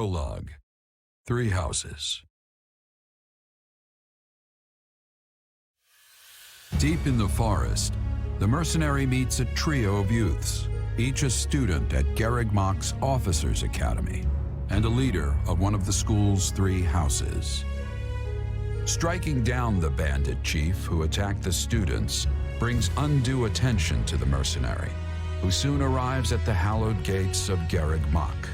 Prologue. 3 houses. Deep in the forest, the mercenary meets a trio of youths, each a student at Garrigmach's Officers' Academy, and a leader of one of the school's 3 houses. Striking down the bandit chief who attacked the students brings undue attention to the mercenary, who soon arrives at the hallowed gates of Garrigmach.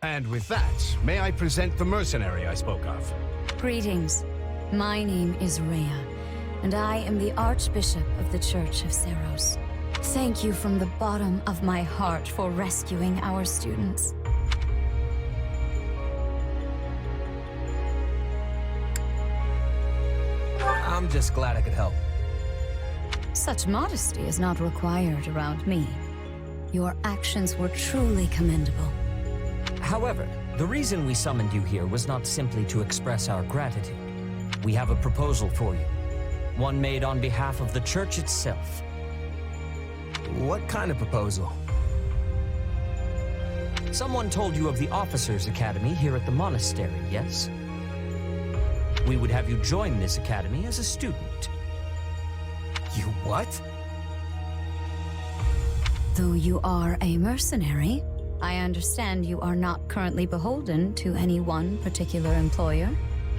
And with that, may I present the mercenary I spoke of? Greetings. My name is Rhea, and I am the Archbishop of the Church of Seros. Thank you from the bottom of my heart for rescuing our students. I'm just glad I could help. Such modesty is not required around me. Your actions were truly commendable. However, the reason we summoned you here was not simply to express our gratitude. We have a proposal for you, one made on behalf of the church itself. What kind of proposal? Someone told you of the Officers' Academy here at the monastery, yes? We would have you join this academy as a student. You what? Though you are a mercenary, I understand you are not currently beholden to any one particular employer.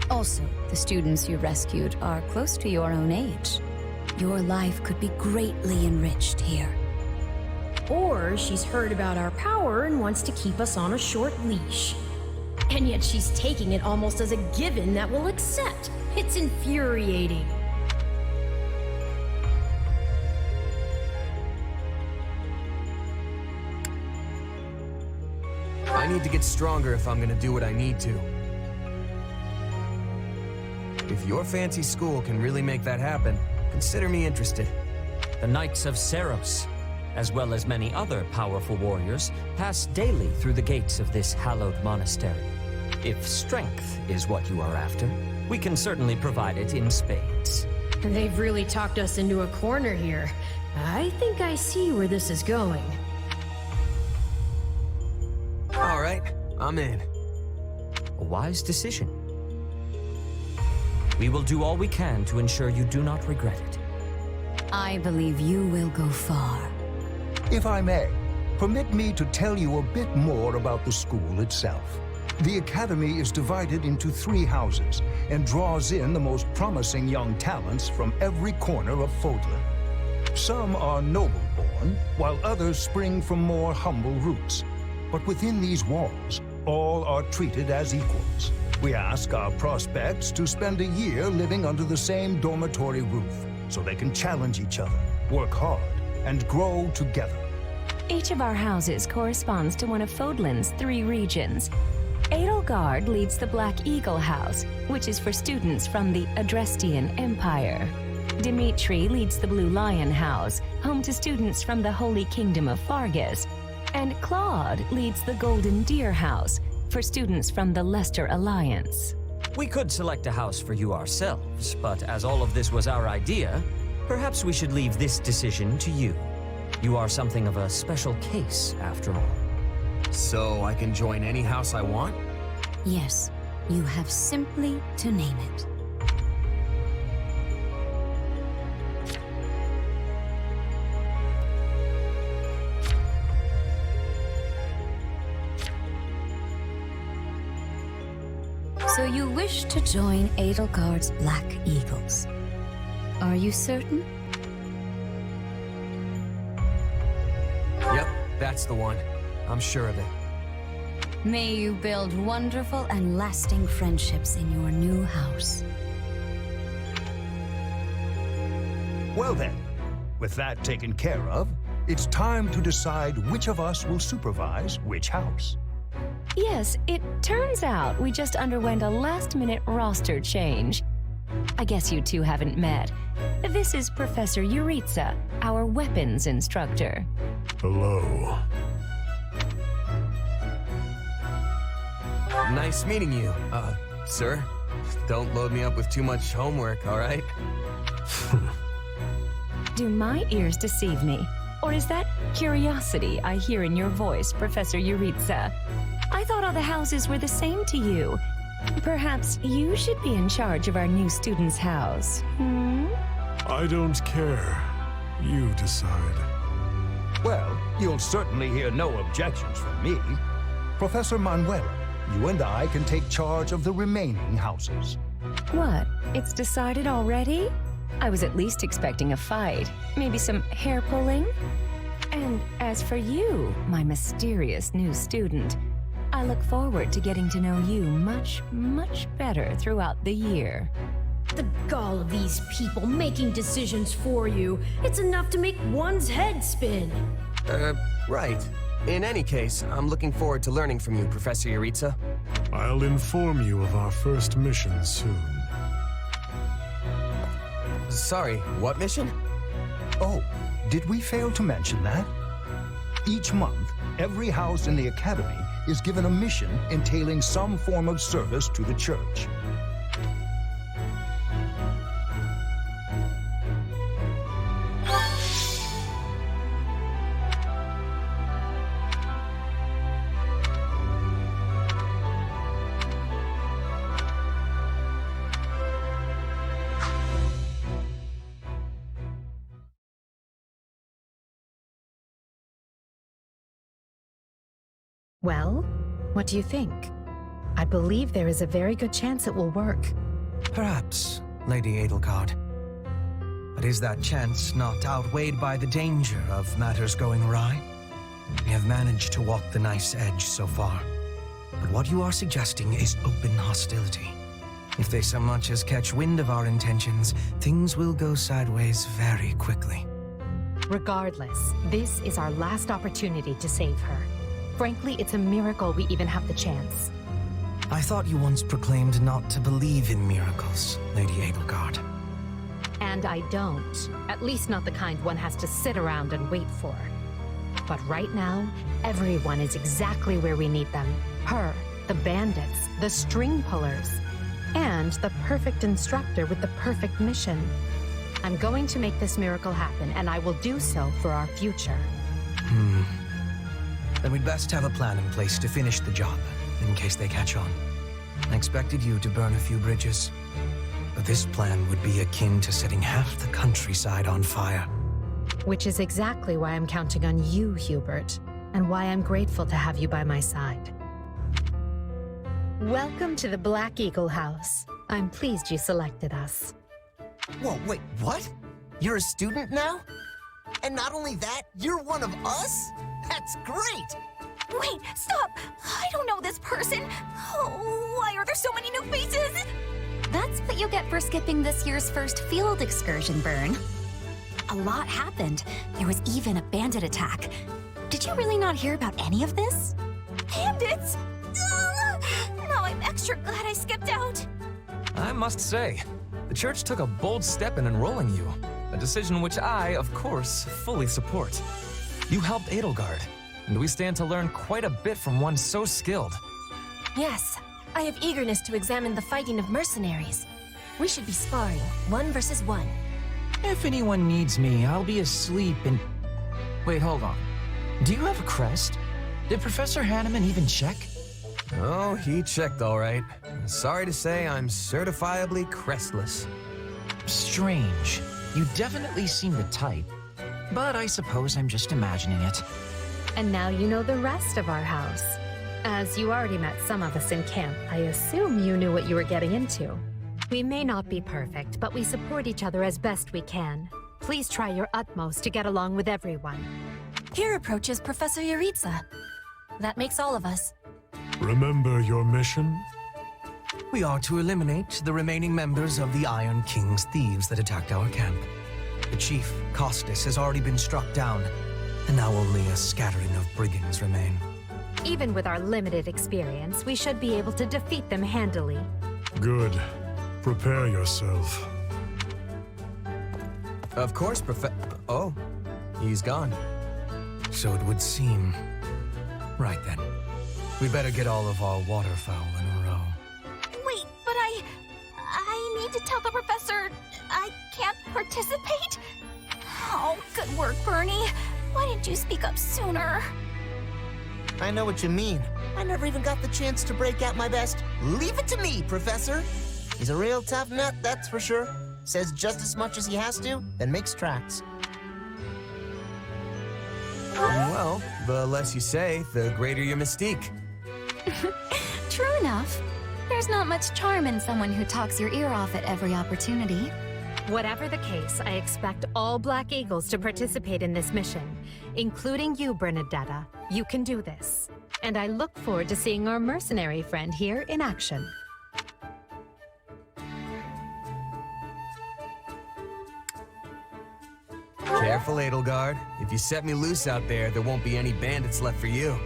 Also, the students you rescued are close to your own age. Your life could be greatly enriched here. Or she's heard about our power and wants to keep us on a short leash. And yet she's taking it almost as a given that we'll accept. It's infuriating. I need to get stronger if I'm gonna do what I need to. If your fancy school can really make that happen, consider me interested. The Knights of Seros, as well as many other powerful warriors, pass daily through the gates of this hallowed monastery. If strength is what you are after, we can certainly provide it in spades. They've really talked us into a corner here. I think I see where this is going. All right, I'm in. A wise decision. We will do all we can to ensure you do not regret it. I believe you will go far. If I may, permit me to tell you a bit more about the school itself. The academy is divided into 3 houses and draws in the most promising young talents from every corner of Fodlan. Some are noble-born, while others spring from more humble roots. But within these walls, all are treated as equals. We ask our prospects to spend a year living under the same dormitory roof, so they can challenge each other, work hard, and grow together. Each of our houses corresponds to one of Fodlan's 3 regions. Edelgard leads the Black Eagle House, which is for students from the Adrestian Empire. Dimitri leads the Blue Lion House, home to students from the Holy Kingdom of Fargus. And Claude leads the Golden Deer House, for students from the Leicester Alliance. We could select a house for you ourselves, but as all of this was our idea, perhaps we should leave this decision to you. You are something of a special case, after all. So I can join any house I want? Yes, you have simply to name it. So you wish to join Edelgard's Black Eagles. Are you certain? Yep, that's the one. I'm sure of it. May you build wonderful and lasting friendships in your new house. Well then, with that taken care of, it's time to decide which of us will supervise which house. Yes, it turns out we just underwent a last-minute roster change. I guess you two haven't met. This is Professor Yuritsa, our weapons instructor. Hello. Nice meeting you, sir. Don't load me up with too much homework, all right? Do my ears deceive me? Or is that curiosity I hear in your voice, Professor Yuritsa? I thought all the houses were the same to you. Perhaps you should be in charge of our new student's house, hmm? I don't care. You decide. Well, you'll certainly hear no objections from me. Professor Manuela, you and I can take charge of the remaining houses. What? It's decided already? I was at least expecting a fight. Maybe some hair pulling? And as for you, my mysterious new student, I look forward to getting to know you much, much better throughout the year. The gall of these people making decisions for you. It's enough to make one's head spin. Right. In any case, I'm looking forward to learning from you, Professor Yuritsa. I'll inform you of our first mission soon. Sorry, what mission? Oh, did we fail to mention that? Each month, every house in the Academy is given a mission entailing some form of service to the church. Well, what do you think? I believe there is a very good chance it will work. Perhaps, Lady Edelgard. But is that chance not outweighed by the danger of matters going awry? We have managed to walk the knife's edge so far. But what you are suggesting is open hostility. If they so much as catch wind of our intentions, things will go sideways very quickly. Regardless, this is our last opportunity to save her. Frankly, it's a miracle we even have the chance. I thought you once proclaimed not to believe in miracles, Lady Edelgard. And I don't. At least not the kind one has to sit around and wait for. But right now, everyone is exactly where we need them. Her, the bandits, the string pullers, and the perfect instructor with the perfect mission. I'm going to make this miracle happen, and I will do so for our future. Then we'd best have a plan in place to finish the job, in case they catch on. I expected you to burn a few bridges, but this plan would be akin to setting half the countryside on fire. Which is exactly why I'm counting on you, Hubert, and why I'm grateful to have you by my side. Welcome to the Black Eagle House. I'm pleased you selected us. Whoa, wait, what? You're a student now? And not only that, you're one of us? That's great! Wait, stop! I don't know this person! Oh, why are there so many new faces? That's what you get for skipping this year's first field excursion, Byrne. A lot happened. There was even a bandit attack. Did you really not hear about any of this? Bandits! Ugh! Now I'm extra glad I skipped out. I must say, the church took a bold step in enrolling you, a decision which I, of course, fully support. You helped Edelgard, and we stand to learn quite a bit from one so skilled. Yes, I have eagerness to examine the fighting of mercenaries. We should be sparring, 1 versus 1. If anyone needs me, I'll be asleep and... Wait, hold on. Do you have a crest? Did Professor Hanneman even check? Oh, he checked all right. Sorry to say, I'm certifiably crestless. Strange. You definitely seem the type. But I suppose I'm just imagining it. And now you know the rest of our house. As you already met some of us in camp, I assume you knew what you were getting into. We may not be perfect, but we support each other as best we can. Please try your utmost to get along with everyone. Here approaches Professor Yuritsa. That makes all of us. Remember your mission? We are to eliminate the remaining members of the Iron King's thieves that attacked our camp. The chief, Costas, has already been struck down, and now only a scattering of brigands remain. Even with our limited experience, we should be able to defeat them handily. Good. Prepare yourself. Of course, Oh, he's gone. So it would seem. Right then. We better get all of our waterfowl in a row. Wait, but I need to tell the professor I can't participate? Oh, good work, Bernie. Why didn't you speak up sooner? I know what you mean. I never even got the chance to break out my best. Leave it to me, Professor. He's a real tough nut, that's for sure. Says just as much as he has to, then makes tracks. Well, the less you say, the greater your mystique. True enough. There's not much charm in someone who talks your ear off at every opportunity. Whatever the case, I expect all Black Eagles to participate in this mission, including you, Bernadetta. You can do this. And I look forward to seeing our mercenary friend here in action. Careful, Edelgard. If you set me loose out there, there won't be any bandits left for you.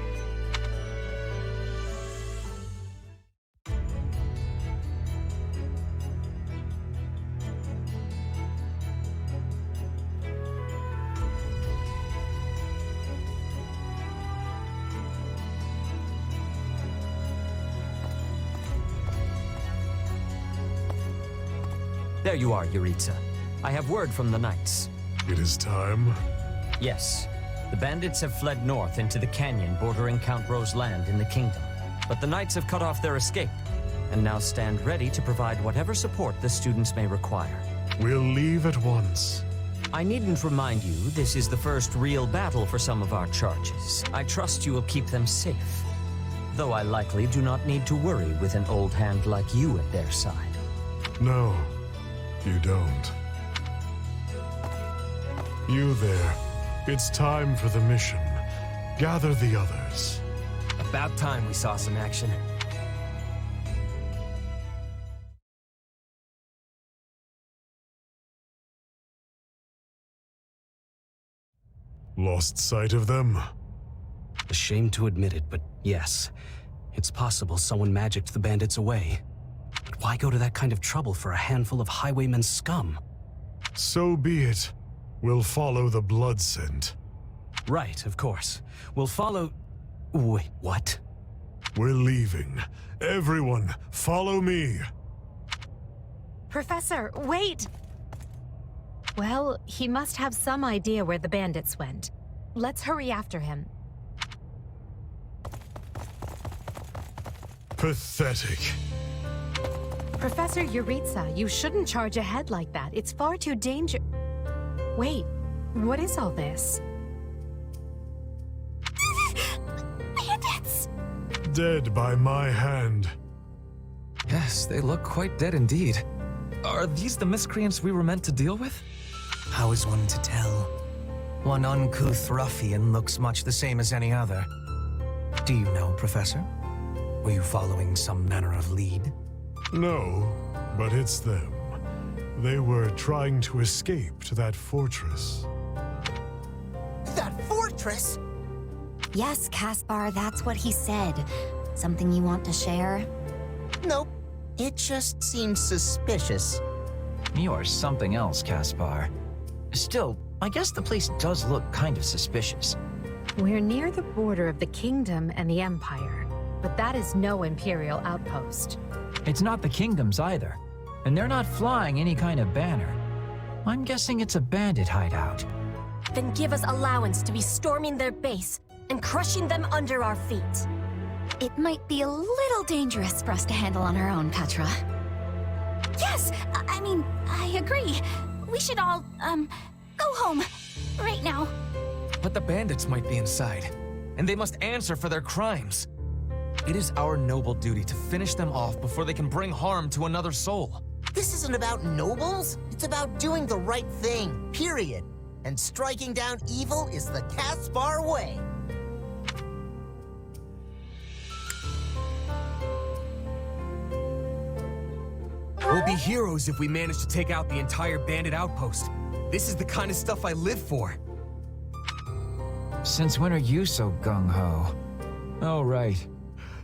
There you are, Yuritsa. I have word from the knights. It is time. Yes. The bandits have fled north into the canyon bordering Count Ro's land in the kingdom. But the knights have cut off their escape, and now stand ready to provide whatever support the students may require. We'll leave at once. I needn't remind you, this is the first real battle for some of our charges. I trust you will keep them safe. Though I likely do not need to worry with an old hand like you at their side. No, you don't. You there. It's time for the mission. Gather the others. About time we saw some action. Lost sight of them? Ashamed to admit it, but yes. It's possible someone magicked the bandits away. But why go to that kind of trouble for a handful of highwaymen scum? So be it. We'll follow the blood scent. Right, of course. We'll follow... Wait, what? We're leaving. Everyone, follow me. Professor, wait! Well, he must have some idea where the bandits went. Let's hurry after him. Pathetic. Professor Yuritsa, you shouldn't charge ahead like that. It's far too dangerous. Wait, what is all this? Bandits! Dead by my hand. Yes, they look quite dead indeed. Are these the miscreants we were meant to deal with? How is one to tell? One uncouth ruffian looks much the same as any other. Do you know, Professor? Were you following some manner of lead? No, but it's them. They were trying to escape to that fortress. That fortress? Yes, Caspar, that's what he said. Something you want to share? Nope. It just seems suspicious. You're something else, Caspar. Still, I guess the place does look kind of suspicious. We're near the border of the kingdom and the Empire, but that is no Imperial outpost. It's not the kingdoms either, and they're not flying any kind of banner. I'm guessing it's a bandit hideout. Then give us allowance to be storming their base and crushing them under our feet. It might be a little dangerous for us to handle on our own, Petra. Yes! I mean, I agree. We should all, go home. Right now. But the bandits might be inside, and they must answer for their crimes. It is our noble duty to finish them off before they can bring harm to another soul. This isn't about nobles. It's about doing the right thing, period. And striking down evil is the Caspar way. We'll be heroes if we manage to take out the entire bandit outpost. This is the kind of stuff I live for. Since when are you so gung-ho? Oh, right.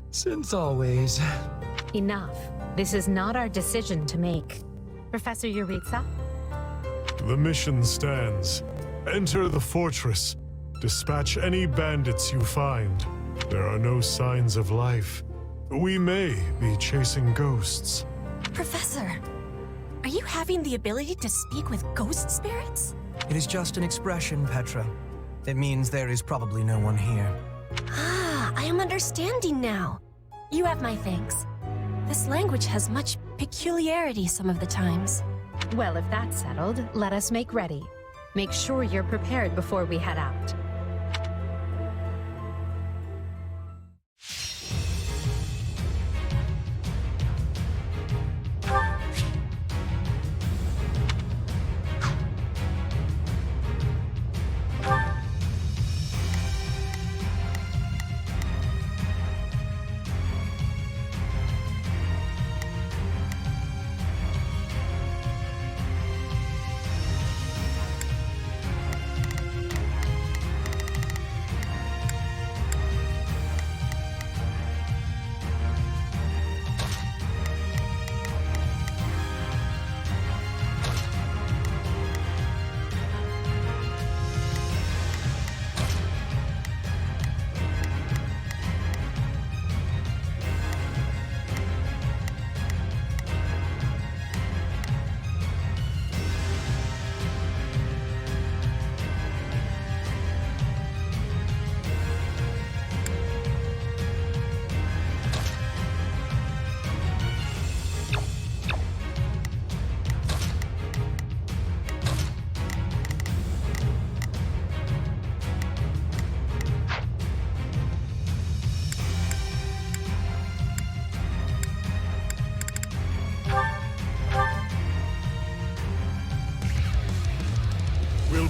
Since always. Enough. This is not our decision to make. Professor Yuritsa? The mission stands. Enter the fortress. Dispatch any bandits you find. There are no signs of life. We may be chasing ghosts. Professor, are you having the ability to speak with ghost spirits? It is just an expression, Petra. It means there is probably no one here. Ah, I am understanding now. You have my thanks. This language has much peculiarity some of the times. Well, if that's settled, let us make ready. Make sure you're prepared before we head out.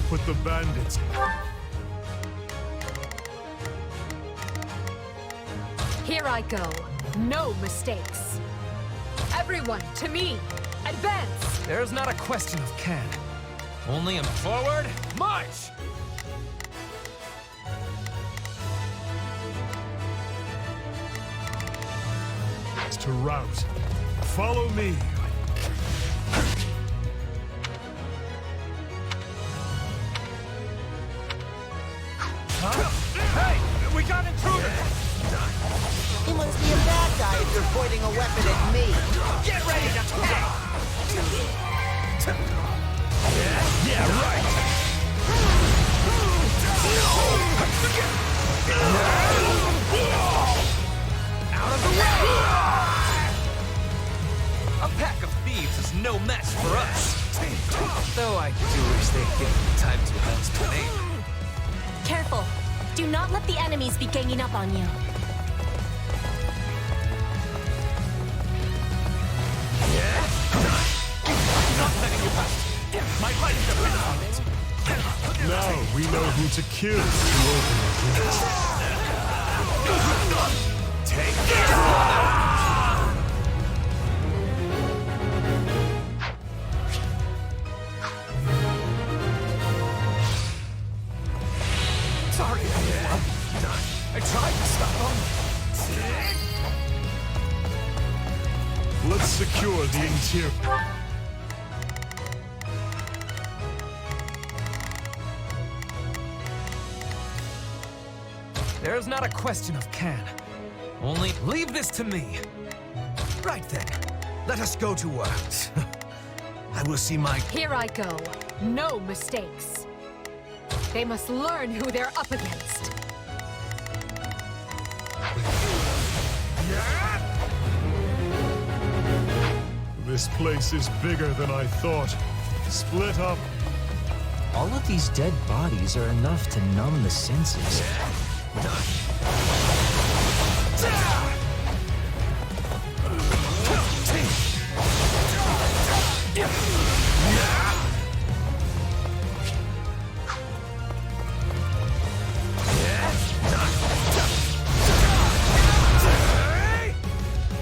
Put the bandits. Here I go. No mistakes. Everyone, to me. Advance! There's not a question of can. Only in forward, march! It's to rout. Follow me. Hey! We got intruders! He must be a bad guy if you're pointing a weapon at me. Get ready to attack! Yeah, right! Out of the way! A pack of thieves is no match for us. Though I do wish they'd give me time to announce my name. Careful. Do not let the enemies be ganging up on you. Not letting you pass. My life depends on it. Now we know who to kill to open the gate. Take this! Sorry, everyone. I tried to stop them. Let's secure the interior. There's not a question of can. Only leave this to me. Right then. Let us go to work. I will see my... Here I go. No mistakes. They must learn who they're up against. This place is bigger than I thought. Split up. All of these dead bodies are enough to numb the senses.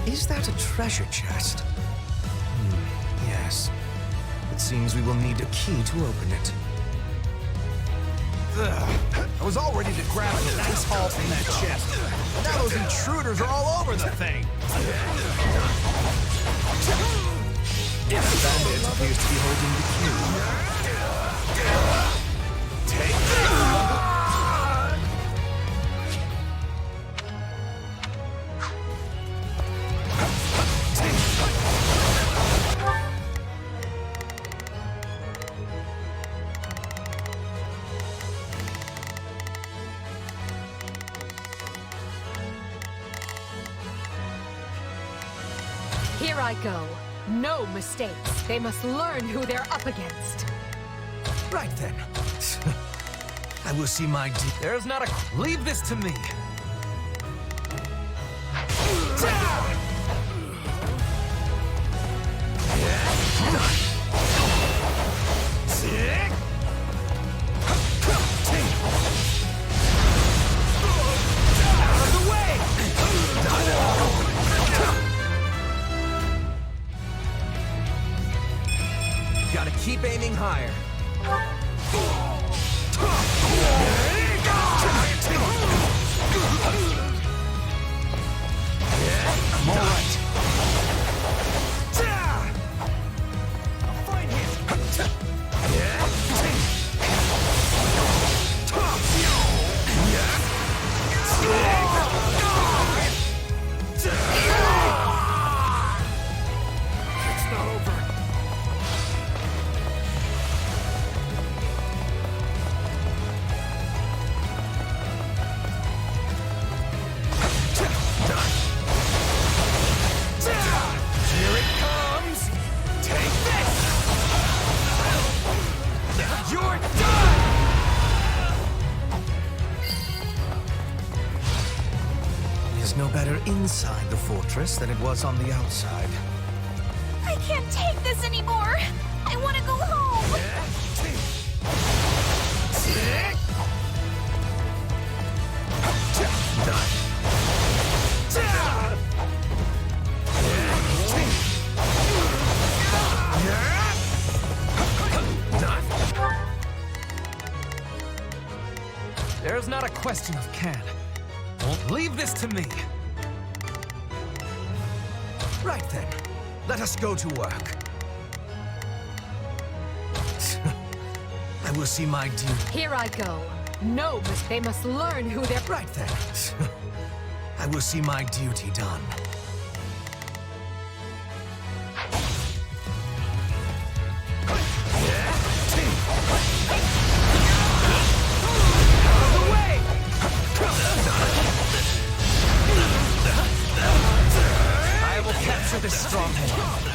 Is that a treasure chest? Yes. It seems we will need a key to open it. I was all ready to grab a nice haul from that chest. But now those intruders are all over the thing. Bandit appears to be holding the cue. Take this! Here I go. No mistakes. They must learn who they're up against. Right then. I will see my There's not a... Leave this to me! Out of the way! Gotta keep aiming higher. I'm all right. Find him. It's not over. Here it comes! Take this! You're done! It is no better inside the fortress than it was on the outside. I can't take this anymore. I want to go home. There's not a question of can. Won't leave this to me! Right then. Let us go to work. I will see my duty. Here I go. No, they must learn who they're... Right then. I will see my duty done. I will capture this stronghold.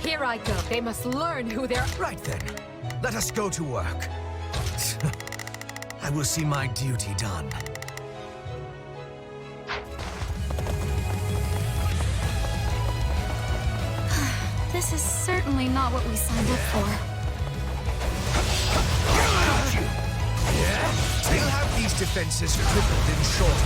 Here I go. They must learn who they're... Right then. Let us go to work. I will see my duty done. This is certainly not what we signed up for. We'll have these defenses crippled in short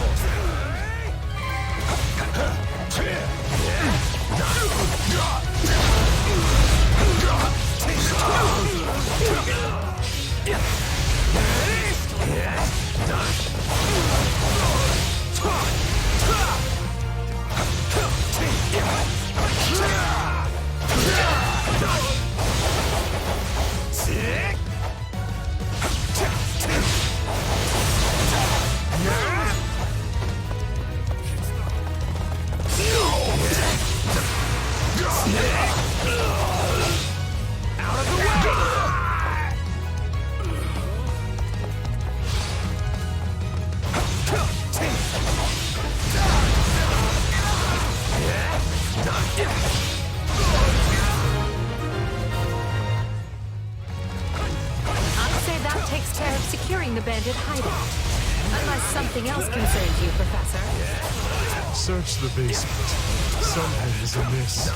finding the bandit hideout. Unless something else concerns you, Professor. Search the basement. Something is amiss.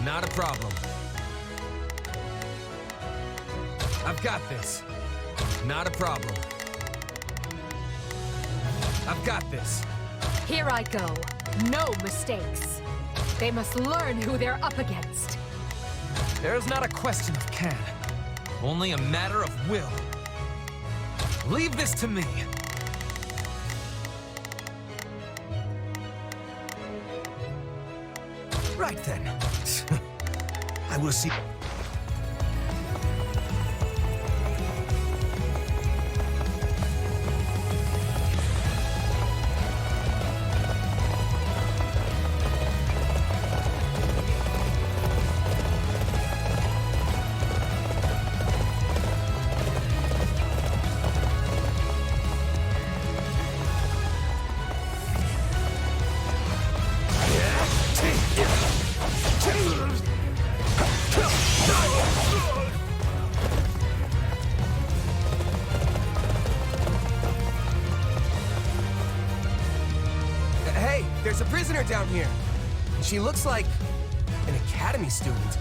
Not a problem. I've got this. Not a problem. I've got this. Here I go. No mistakes. They must learn who they're up against. There is not a question of can. Only a matter of will. Leave this to me. Right then. I will see. Hey, there's a prisoner down here. She looks like an academy student.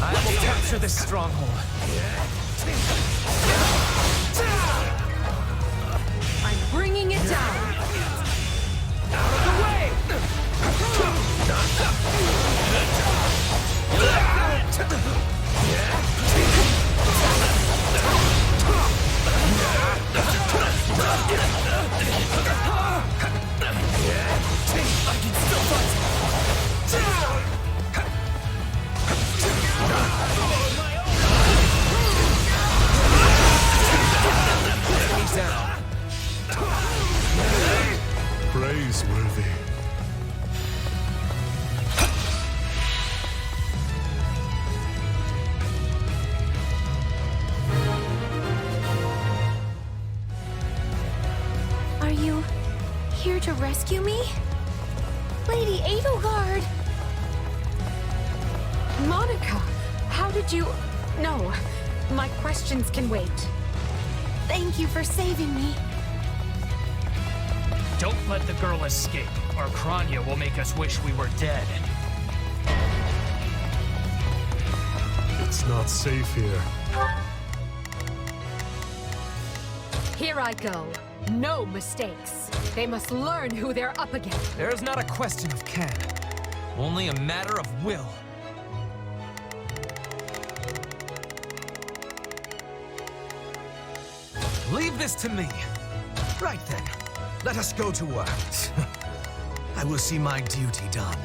I will capture this stronghold. I'm bringing it down. Out of the way! I can still fight! Enemies down. Praiseworthy. Are you here to rescue me? Lady Edelgard! Monica, how did you... No, my questions can wait. Thank you for saving me. Don't let the girl escape, or Kranya will make us wish we were dead. It's not safe here. Here I go. No mistakes. They must learn who they're up against. There is not a question of can. Only a matter of will. Leave this to me. Right then. Let us go to work. I will see my duty done.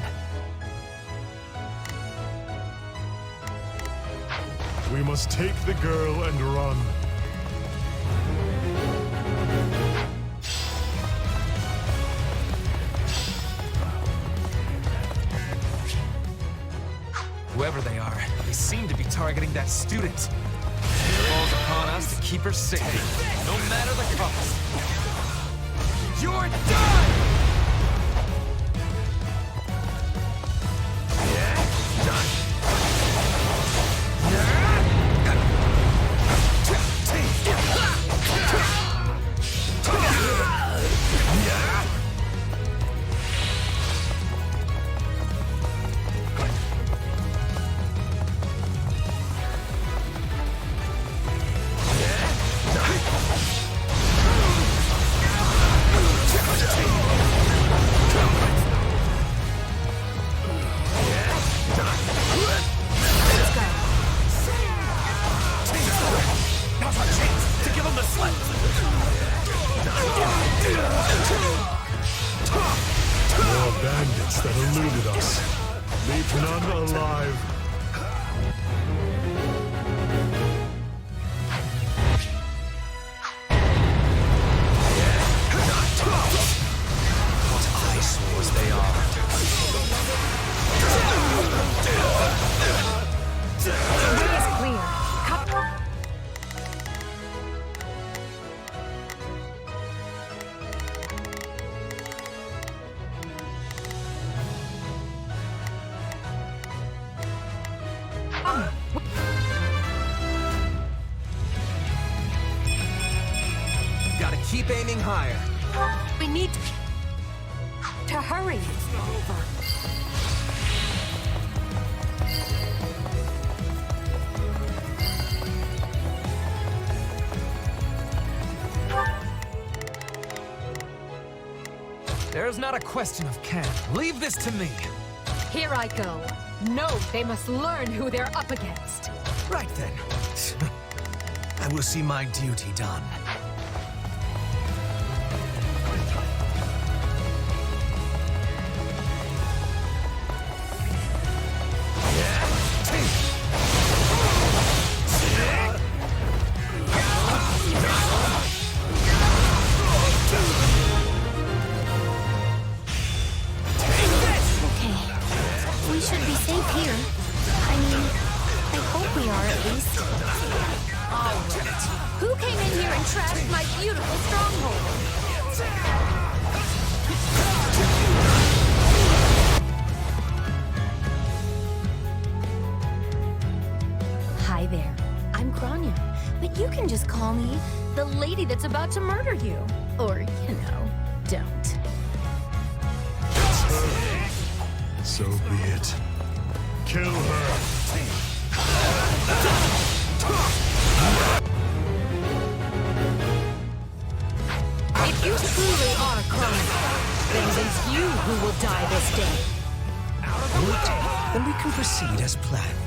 We must take the girl and run. Whoever they are, they seem to be targeting that student. It falls upon us to keep her safe, no matter the cost. You're done! Bandits that eluded us. Leave none alive. higher. We need to hurry. There's not a question of can. Leave this to me. Here I go. No, they must learn who they're up against. Right then. I will see my duty done. We should be safe here. I mean, I hope we are at least. Alright. Who came in here and trashed my beautiful stronghold? Hi there. I'm Grania, but you can just call me the lady that's about to murder you. Or, don't. So be it. Kill her. If you truly are Grania, then it is you who will die this day. Good. Then we can proceed as planned.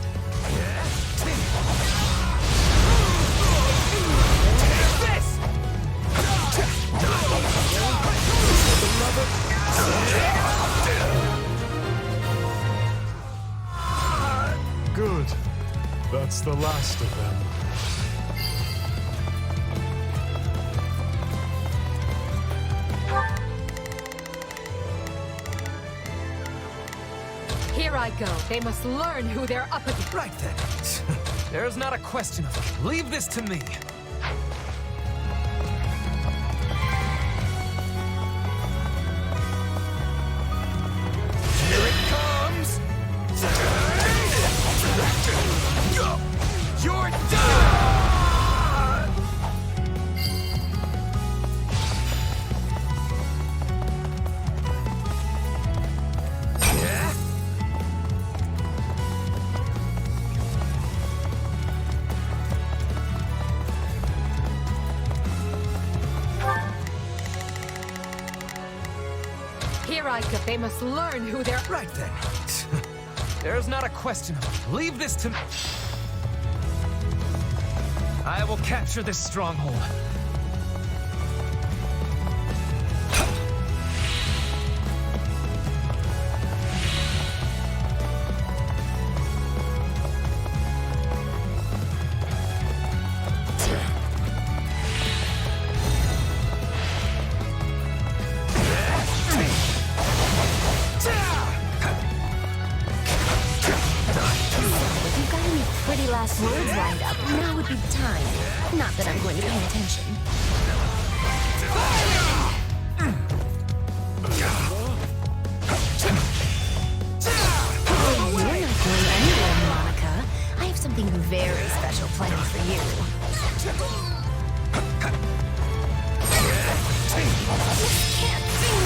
Good. That's the last of them. Here I go. They must learn who they're up against. Right then. There's not a question of it. Leave this to me. Here it comes! You're done! Here I go. They must learn who they're... Right then. There's not a question of it. Leave this to me. I will capture this stronghold. Pretty last words lined up. Now would be the time. Not that I'm going to pay attention. Oh, you're not going anywhere, Monica. I have something very special planned for you. Can't see.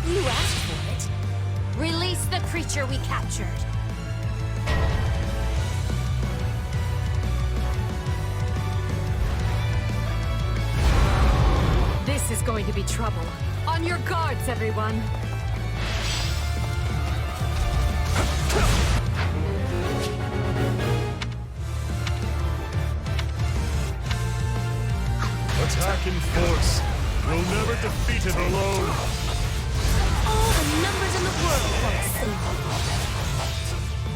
You asked for it. Release the creature we captured. This is going to be trouble. On your guards, everyone. Attack in force. We'll never defeat it alone. All the numbers in the world won't save you.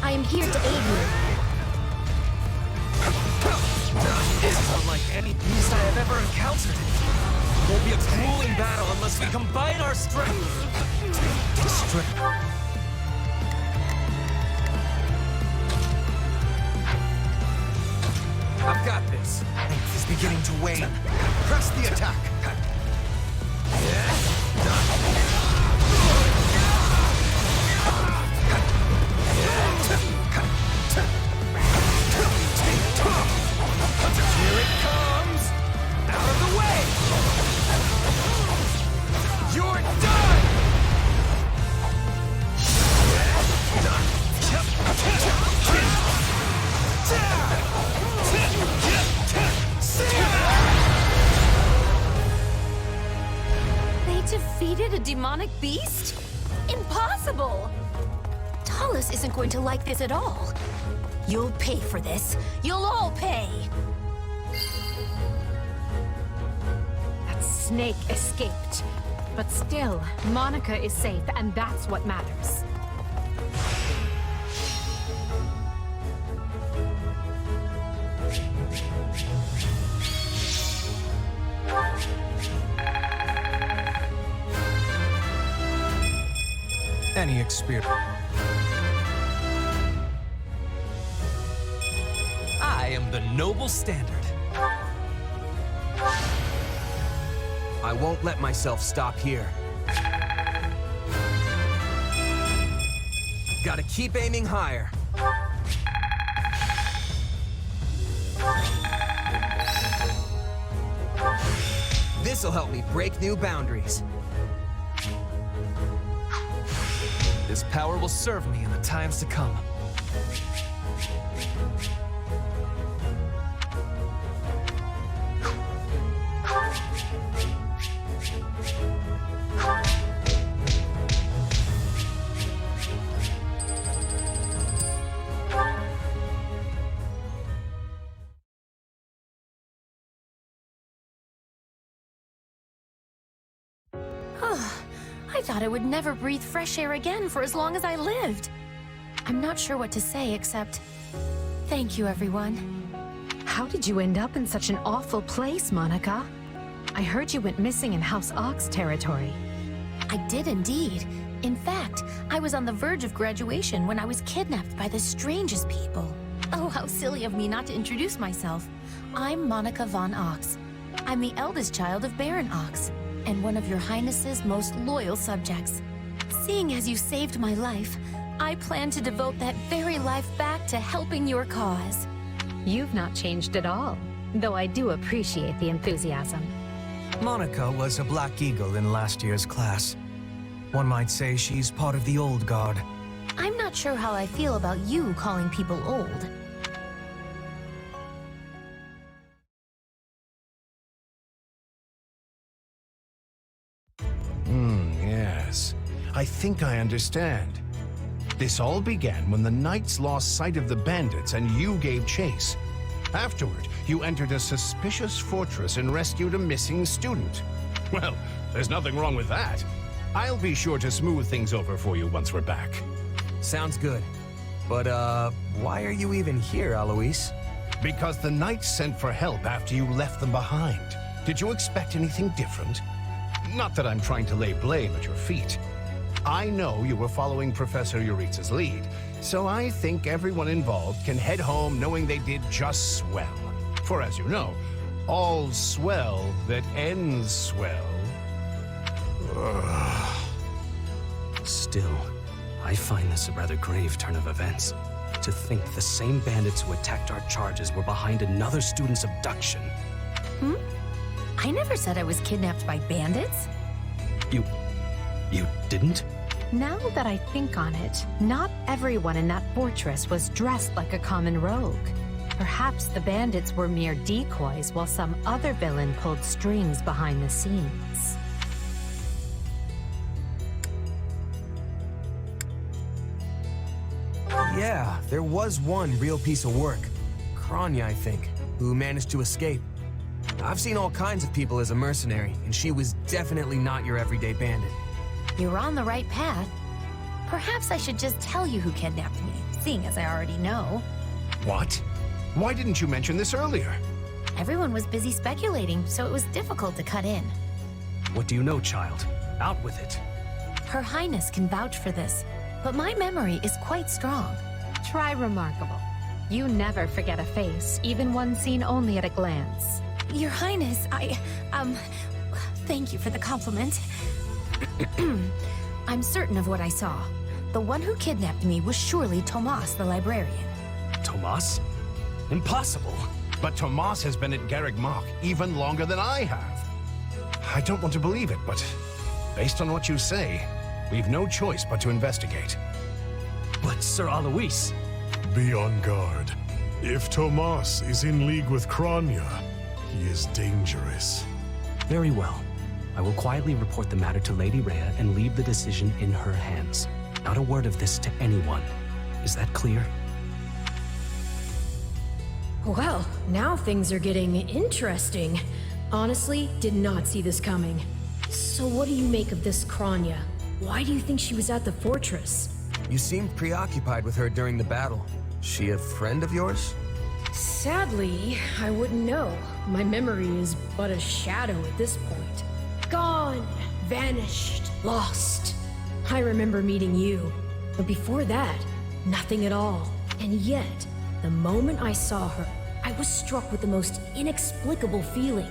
I am here to aid you. It's unlike any beast I have ever encountered. It won't be a grueling battle unless we combine our strength. I've got this. Strength is beginning to wane. Press the attack. demonic beast? Impossible! Talus isn't going to like this at all. You'll pay for this. You'll all pay! That snake escaped. But still, Monica is safe, and that's what matters. Any experience? I am the noble standard. I won't let myself stop here. Gotta keep aiming higher. This'll help me break new boundaries. This power will serve me in the times to come. I thought I would never breathe fresh air again for as long as I lived. I'm not sure what to say except, thank you, everyone. How did you end up in such an awful place, Monica? I heard you went missing in House Ox territory. I did indeed. In fact, I was on the verge of graduation when I was kidnapped by the strangest people. Oh, how silly of me not to introduce myself. I'm Monica von Ox. I'm the eldest child of Baron Ox, and one of your Highness's most loyal subjects. Seeing as you saved my life, I plan to devote that very life back to helping your cause. You've not changed at all, though I do appreciate the enthusiasm. Monica was a Black Eagle in last year's class. One might say she's part of the old guard. I'm not sure how I feel about you calling people old. Yes. I think I understand. This all began when the knights lost sight of the bandits and you gave chase. Afterward, you entered a suspicious fortress and rescued a missing student. Well, there's nothing wrong with that. I'll be sure to smooth things over for you once we're back. Sounds good. But, why are you even here, Alois? Because the knights sent for help after you left them behind. Did you expect anything different? Not that I'm trying to lay blame at your feet. I know you were following Professor Euritza's lead, so I think everyone involved can head home knowing they did just swell. For as you know, all's swell that ends swell. Still, I find this a rather grave turn of events. To think the same bandits who attacked our charges were behind another student's abduction. I never said I was kidnapped by bandits. You didn't? Now that I think on it, not everyone in that fortress was dressed like a common rogue. Perhaps the bandits were mere decoys while some other villain pulled strings behind the scenes. Yeah, there was one real piece of work. Kranya, I think, who managed to escape. I've seen all kinds of people as a mercenary, and she was definitely not your everyday bandit. You're on the right path. Perhaps I should just tell you who kidnapped me, seeing as I already know. What? Why didn't you mention this earlier? Everyone was busy speculating, so it was difficult to cut in. What do you know, child? Out with it. Her Highness can vouch for this, but my memory is quite strong. Try remarkable. You never forget a face, even one seen only at a glance. Your Highness, thank you for the compliment. I'm certain of what I saw. The one who kidnapped me was surely Tomas the librarian. Tomas? Impossible. But Tomas has been at Garreg Mach even longer than I have. I don't want to believe it, but based on what you say, we've no choice but to investigate. But Sir Alois... Be on guard. If Tomas is in league with Kranya, he is dangerous. Very well. I will quietly report the matter to Lady Rhea and leave the decision in her hands. Not a word of this to anyone. Is that clear? Well, now things are getting interesting. Honestly, did not see this coming. So what do you make of this Kranya? Why do you think she was at the fortress? You seemed preoccupied with her during the battle. She a friend of yours? Sadly, I wouldn't know. My memory is but a shadow at this point. Gone, vanished, lost. I remember meeting you, but before that, nothing at all. And yet, the moment I saw her, I was struck with the most inexplicable feeling.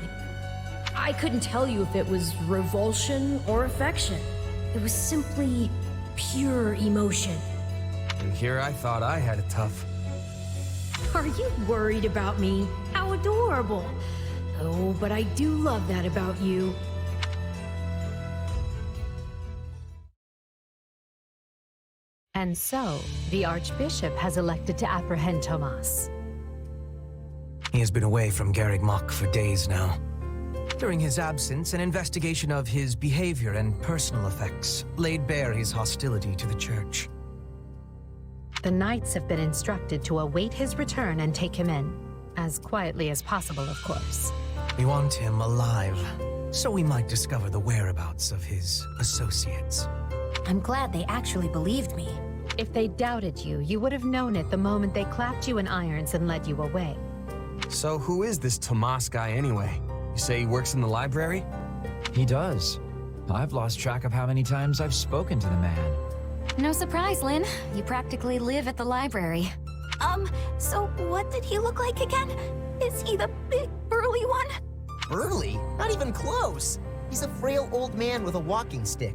I couldn't tell you if it was revulsion or affection. It was simply pure emotion. And here I thought I had it tough. Are you worried about me? How adorable. Oh, but I do love that about you. And so, the Archbishop has elected to apprehend Tomas. He has been away from Garreg Mach for days now. During his absence, an investigation of his behavior and personal effects laid bare his hostility to the Church. The Knights have been instructed to await his return and take him in. As quietly as possible, of course. We want him alive, so we might discover the whereabouts of his associates. I'm glad they actually believed me. If they doubted you, you would have known it the moment they clapped you in irons and led you away. So who is this Tomas guy anyway? You say he works in the library? He does. I've lost track of how many times I've spoken to the man. No surprise, Lynn. You practically live at the library. So what did he look like again? Is he the big, burly one? Burly? Not even close. He's a frail old man with a walking stick.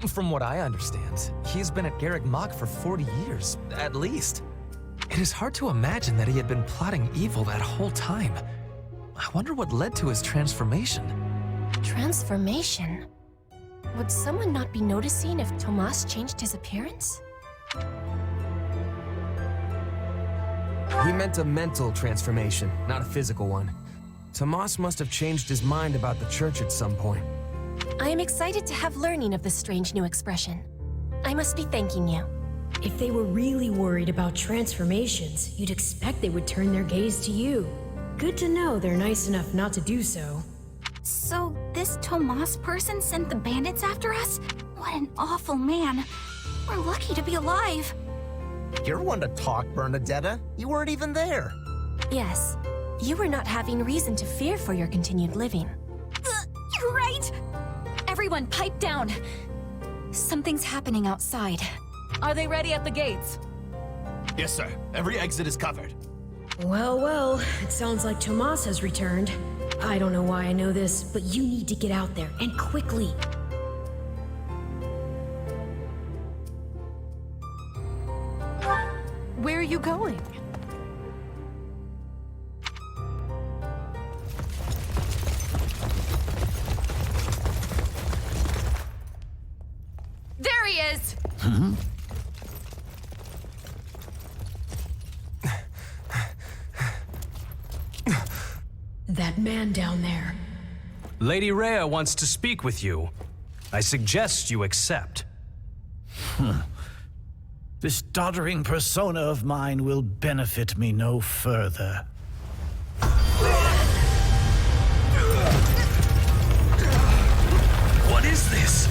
From what I understand, he's been at Garreg Mach for 40 years, at least. It is hard to imagine that he had been plotting evil that whole time. I wonder what led to his transformation. Transformation? Would someone not be noticing if Tomas changed his appearance? He meant a mental transformation, not a physical one. Tomas must have changed his mind about the Church at some point. I am excited to have learning of this strange new expression. I must be thanking you. If they were really worried about transformations, you'd expect they would turn their gaze to you. Good to know they're nice enough not to do so. So this Tomas person sent the bandits after us? What an awful man. We're lucky to be alive. You're one to talk, Bernadetta. You weren't even there. Yes, you were not having reason to fear for your continued living. You're right. Everyone, pipe down. Something's happening outside. Are they ready at the gates? Yes, sir. Every exit is covered. Well, well, it sounds like Tomas has returned. I don't know why I know this, but you need to get out there, and quickly. Where are you going? There he is! That man down there. Lady Rhea wants to speak with you. I suggest you accept. This doddering persona of mine will benefit me no further. What is this?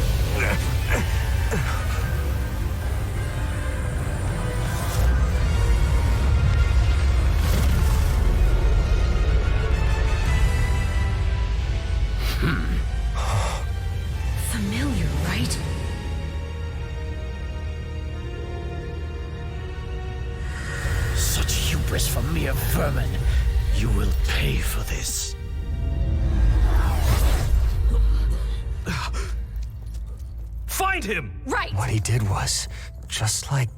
Familiar, right? Such hubris from mere vermin. You will pay for this. Find him! Right! What he did was just like...